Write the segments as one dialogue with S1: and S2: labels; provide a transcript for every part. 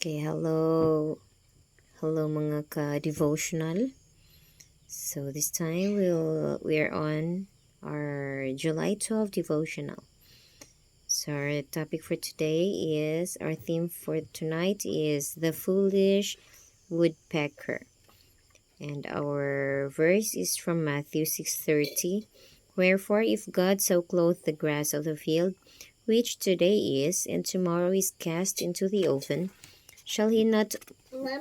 S1: Okay, hello. Hello mga ka-devotional. So this time we're on our July 12 devotional. So our topic for today is, our theme for tonight is the foolish woodpecker. And our verse is from Matthew 6:30. Wherefore, if God so clothe the grass of the field, which today is, and tomorrow is cast into the oven, shall he not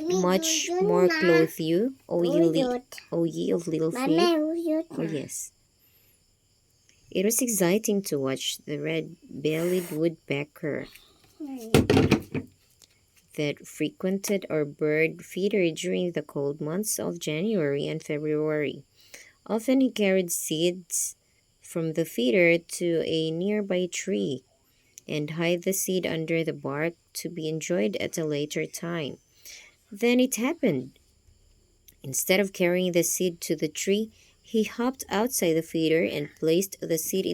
S1: much more clothe you, O ye of little faith? Oh, yes. It was exciting to watch the red-bellied woodpecker that frequented our bird feeder during the cold months of January and February. Often he carried seeds from the feeder to a nearby tree and hide the seed under the bark to be enjoyed at a later time. Then it happened. Instead of carrying the seed to the tree, he hopped outside the feeder and placed the seed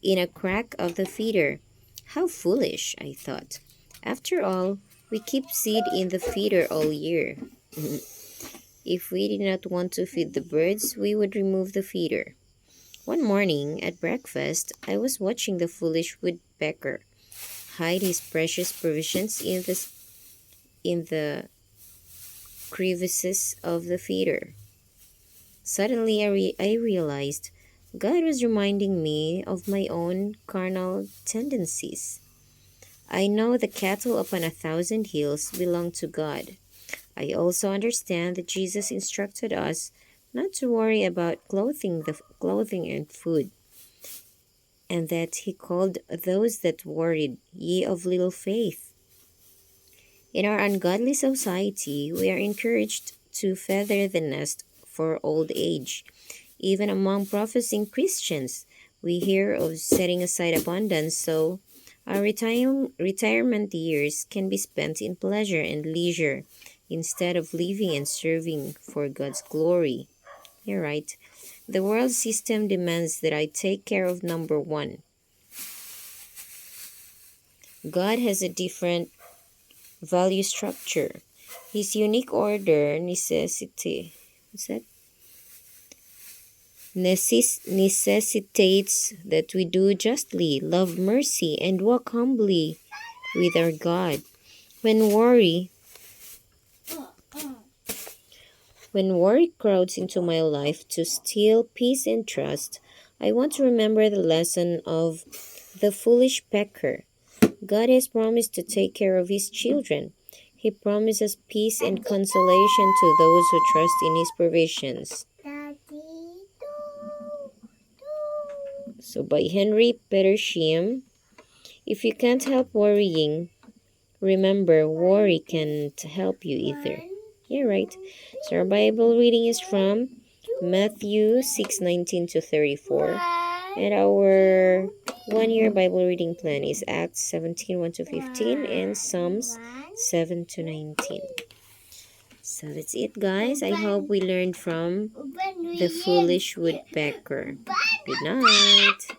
S1: in a crack of the feeder. How foolish, I thought. After all, we keep seed in the feeder all year. If we did not want to feed the birds, we would remove the feeder. One morning at breakfast, I was watching the foolish woodpecker hide his precious provisions in the crevices of the feeder. Suddenly, I realized God was reminding me of my own carnal tendencies. I know the cattle upon 1,000 hills belong to God. I also understand that Jesus instructed us not to worry about clothing and food, and that he called those that worried, ye of little faith. In our ungodly society, we are encouraged to feather the nest for old age. Even among professing Christians, we hear of setting aside abundance so our retirement years can be spent in pleasure and leisure instead of living and serving for God's glory. You're right. The world system demands that I take care of number one. God has a different value structure. His unique order necessitates that we do justly, love mercy, and walk humbly with our God. When worry crowds into my life to steal peace and trust, I want to remember the lesson of the foolish pecker. God has promised to take care of his children. He promises peace and consolation to those who trust in his provisions. So by Henry Petersham, if you can't help worrying, remember worry can't help you either. Yeah, right. So our Bible reading is from Matthew 6:19 to 34. And our one-year Bible reading plan is Acts 17:1 to 15 and Psalms 7 to 19. So that's it, guys. I hope we learned from the foolish woodpecker. Good night.